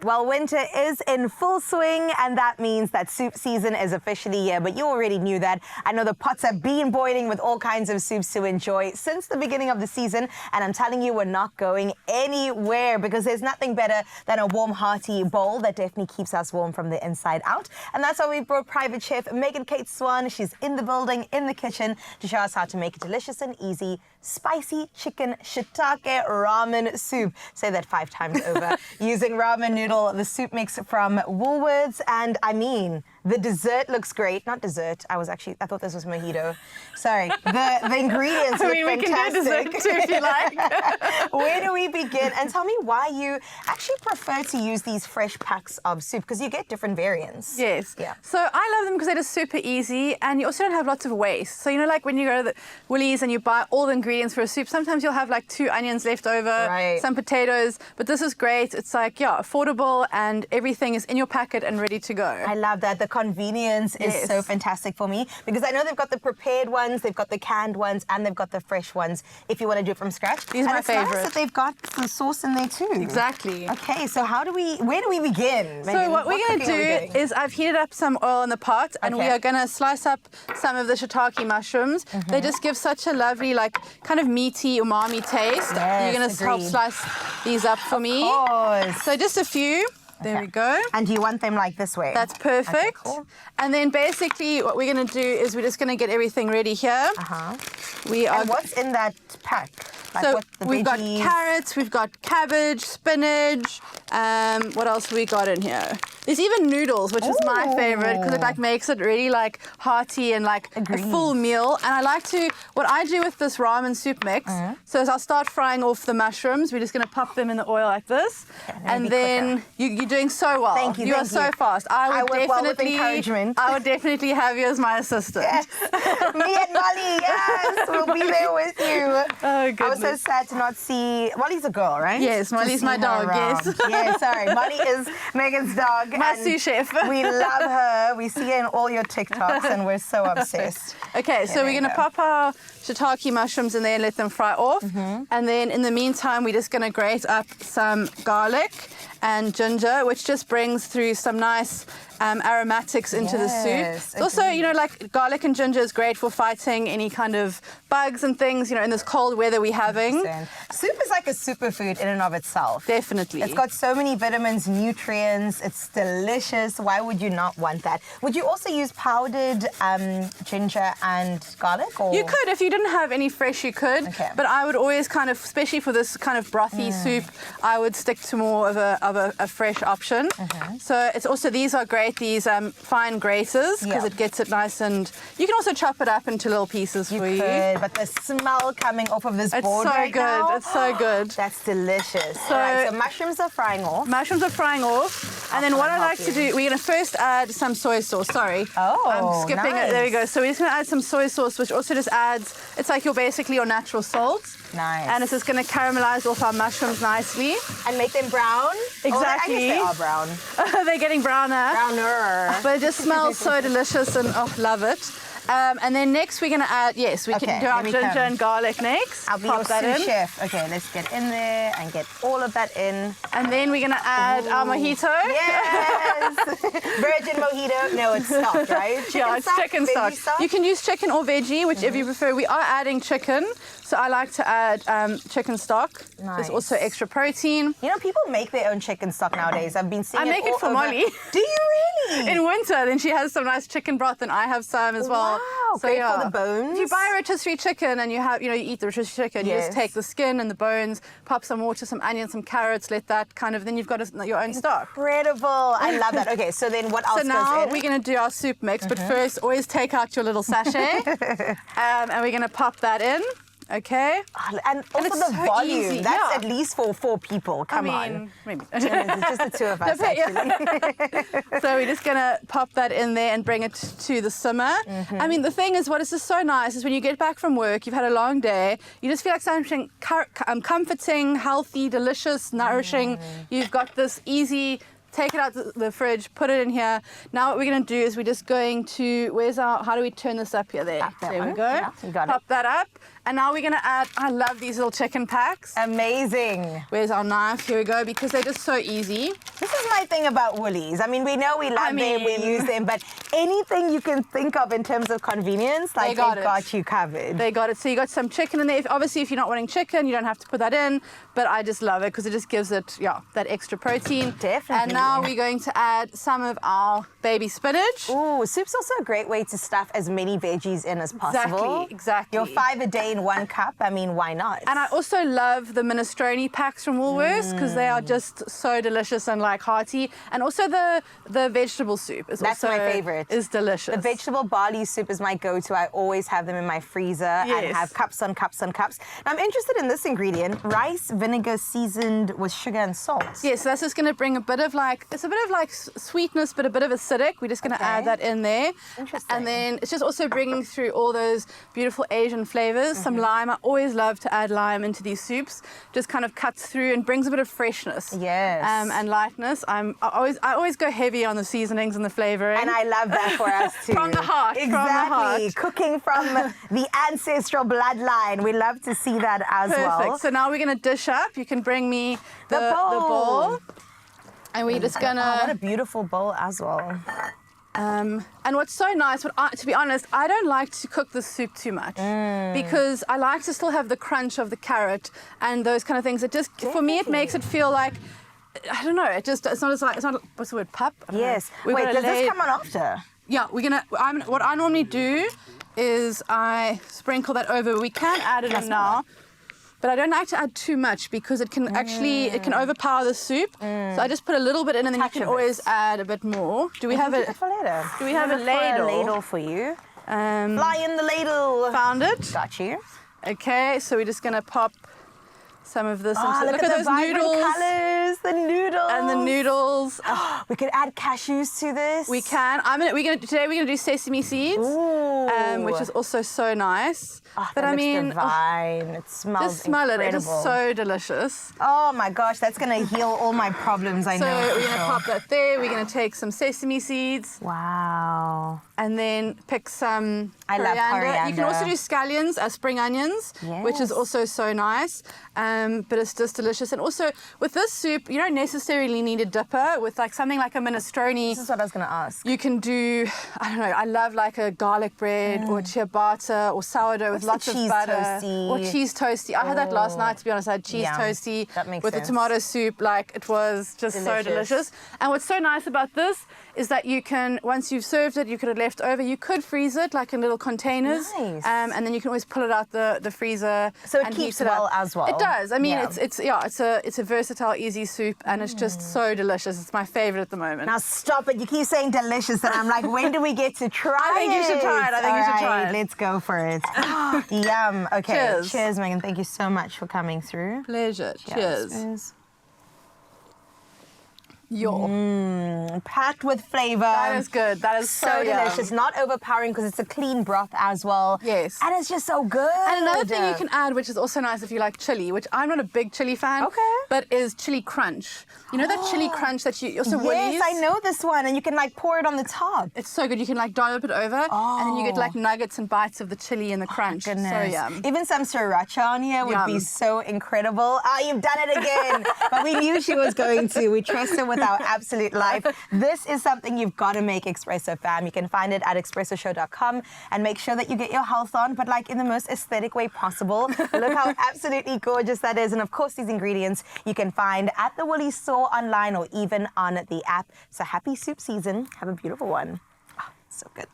Well, winter is in full swing, and that means that soup season is officially here, but you already knew that. I know the pots have been boiling with all kinds of soups to enjoy since the beginning of the season, and I'm telling you, we're not going anywhere because there's nothing better than a warm, hearty bowl that definitely keeps us warm from the inside out. And that's why we brought private chef Megan Kate Swan. She's in the building, in the kitchen, to show us how to make a delicious and easy spicy chicken shiitake ramen soup. Say that 5 times over. Using ramen noodle, the soup mix from Woolworths, and I mean, the dessert looks great. Not dessert. I thought this was mojito. Sorry. The ingredients look fantastic. We can do dessert too if you like. Where do we begin? And tell me why you actually prefer to use these fresh packs of soup, because you get different variants. Yes. Yeah. So I love them because they're just super easy, and you also don't have lots of waste. So, you know, like when you go to the Woolies and you buy all the ingredients for a soup, sometimes you'll have like 2 onions left over, right, some potatoes, but this is great. It's like, yeah, affordable, and everything is in your packet and ready to go. I love that. The convenience is so fantastic for me, because I know they've got the prepared ones, they've got the canned ones, and they've got the fresh ones if you want to do it from scratch. These are my favorite. Nice that they've got the sauce in there too. Exactly. Okay, so where do we begin? So what we're going to do is I've heated up some oil in the pot, and we are going to slice up some of the shiitake mushrooms. They just give such a lovely, like, kind of meaty umami taste. Yes, you're going to help slice these up for me. Of course. So just a few. There we go. And do you want them like this way? That's perfect. Okay, cool. And then basically what we're going to do is we're just going to get everything ready here. And what's in that pack? Like so what, the we've got veggies? carrots, we've got cabbage, spinach. What else we got in here? There's even noodles, which is my favorite because it like makes it really like hearty and like a full meal. And I like to, what I do with this ramen soup mix, so is I'll start frying off the mushrooms. We're just going to pop them in the oil like this. Okay, and then you're doing so well. Thank you. You are so fast. I work well with encouragement. I would definitely have you as my assistant. Yes. Me and Molly, yes, we'll be there with you. Oh, goodness. I was so sad to not see, Molly's a girl, right? Yes, Molly's my dog, yes. Yeah, sorry. Molly is Megan's dog. My sous chef. We love her. We see her in all your TikToks, and we're so obsessed. Okay, so we're going to pop our shiitake mushrooms in there and let them fry off. And then in the meantime, we're just going to grate up some garlic and ginger, which just brings through some nice aromatics into the soup. It's also, you know, like garlic and ginger is great for fighting any kind of bugs and things, you know, in this cold weather we're having. 100%. Soup is like a superfood in and of itself. Definitely. It's got so many vitamins, nutrients. It's delicious. Why would you not want that? Would you also use powdered ginger and garlic? Or? You could. If you didn't have any fresh, you could. Okay. But I would always kind of, especially for this kind of brothy soup, I would stick to more of a fresh option. So it's also, these are great, these fine graters, because it gets it nice, and you can also chop it up into little pieces for you. But the smell coming off of this board right now, it's so good. That's delicious. So, all right, so mushrooms are frying off. Mushrooms are frying off. And then what I like to do, we're going to first add some soy sauce. Sorry. Oh, I'm skipping it. There we go. So we're just going to add some soy sauce, which also just adds, it's like basically your natural salt. Nice. And it's just going to caramelize off our mushrooms nicely. And make them brown? Exactly. Oh, I guess they are brown. They're getting browner. Browner. But it just smells so delicious, and love it. And then next we're going to add, we can do our ginger and garlic next. I'll be your sous chef. Okay, let's get in there and get all of that in. And then we're going to add our mojito. Yes! Virgin mojito. No, it's stock, right? Chicken stock. You can use chicken or veggie, whichever you prefer. We are adding chicken, so I like to add chicken stock. Nice. There's also extra protein. You know, people make their own chicken stock nowadays. I've been seeing I make it for over. Molly. Do you really? In winter, then she has some nice chicken broth, and I have some as well. Wow, so, great for the bones. If you buy rotisserie chicken and you have, you eat the rotisserie chicken, you just take the skin and the bones, pop some water, some onions, some carrots, let that kind of, then you've got your own stock. Incredible. I love that. Okay, so then what else goes in? So now we're going to do our soup mix, but first always take out your little sachet and we're going to pop that in. Okay. And also it's the so volume. easy. That's at least for 4 people. Come on. Maybe. It's just the 2 of us, actually. So we're just going to pop that in there and bring it to the simmer. I mean, the thing is, what is just so nice is when you get back from work, you've had a long day, you just feel like something comforting, healthy, delicious, nourishing. You've got this easy take it out the fridge, put it in here. Now what we're going to do is we're just going to, how do we turn this up here? There we go. Yeah, you got Pop that up. And now we're going to add, I love these little chicken packs. Amazing. Where's our knife? Here we go, because they're just so easy. This is my thing about Woolies. I mean, we know we love them, we use them, but anything you can think of in terms of convenience, like they've got you covered. They got it. So you got some chicken in there. Obviously, if you're not wanting chicken, you don't have to put that in, but I just love it because it just gives it, that extra protein. Definitely. And now we're going to add some of our baby spinach. Ooh, soup's also a great way to stuff as many veggies in as possible. Exactly. Your 5 a day in 1 cup, I mean, why not? And I also love the minestrone packs from Woolworths because they are just so delicious and like hearty. And also the vegetable soup is That's my favorite. Is delicious. The vegetable barley soup is my go-to. I always have them in my freezer and have cups on cups on cups. Now, I'm interested in this ingredient, rice vinegar seasoned with sugar and salt. Yes, so that's just going to bring a bit of like sweetness, but a bit of acidic. We're just going to add that in there. Interesting. And then it's just also bringing through all those beautiful Asian flavors. Some lime. I always love to add lime into these soups. Just kind of cuts through and brings a bit of freshness. Yes. And lightness. I always go heavy on the seasonings and the flavoring. And I love that for us too. From the heart. Exactly. From the heart. Cooking from the ancestral bloodline. We love to see that as well. Perfect. So now we're going to dish up. You can bring me the bowl. And we're just going to... Oh, what a beautiful bowl as well. And what's so nice, to be honest, I don't like to cook the soup too much because I like to still have the crunch of the carrot and those kind of things. It just, for me, it makes it feel like, I don't know, it's not, what's the word, pup? Yes. Wait, does this come on after? Yeah, what I normally do is I sprinkle that over. We can add it in now. But I don't like to add too much because it can actually, it can overpower the soup. So I just put a little bit in and then you can always add a bit more. Do we have a ladle for you? Fly in the ladle. Found it. Got you. Okay, so we're just going to pop some of this into, look at those noodles. Colors, the noodles. And the noodles. We could add cashews to this. We can. Today we're gonna do sesame seeds, which is also so nice. But I mean, divine. It smells just smell incredible. It is so delicious. Oh my gosh, that's gonna heal all my problems. I know. So we're gonna pop that there. We're gonna take some sesame seeds. Wow. And then pick some I love coriander. You can also do scallions as spring onions, which is also so nice. But it's just delicious. And also with this soup, you don't necessarily need a dipper. With like something like a minestrone. This is what I was going to ask. You can do, I don't know, I love like a garlic bread or ciabatta or sourdough with lots of butter. Toasty. Or cheese toasty. I had that last night, to be honest. I had cheese toasty with the tomato soup. Like it was just so delicious. And what's so nice about this is that you can, once you've served it, you could have left over. You could freeze it like in little containers. Nice. And then you can always pull it out the freezer. So it keeps well as well. It does. I mean, it's a versatile, easy soup, and it's just so delicious. It's my favorite at the moment. Now stop it! You keep saying delicious, and I'm like, when do we get to try it? I think you should try it. I think you should try it. Let's go for it. Yum. Okay. Cheers, Megan. Thank you so much for coming through. Pleasure. Cheers. Packed with flavor. That is good. That is so delicious. Not overpowering because it's a clean broth as well. Yes. And it's just so good. And another thing you can add, which is also nice if you like chili, which I'm not a big chili fan, but is chili crunch. You know that chili crunch that you also Woolies? Yes, I know this one, and you can like pour it on the top. It's so good. You can like dollop it over, and then you get like nuggets and bites of the chili and the crunch. Goodness. So yum. Even some sriracha on here would be so incredible. You've done it again. But we knew she was going to. We trust her with our absolute life. This is something you've got to make, Expresso fam. You can find it at expressoshow.com and make sure that you get your health on, but like in the most aesthetic way possible. Look how absolutely gorgeous that is. And of course, these ingredients you can find at the Woolies store online or even on the app. So happy soup season. Have a beautiful one. So good.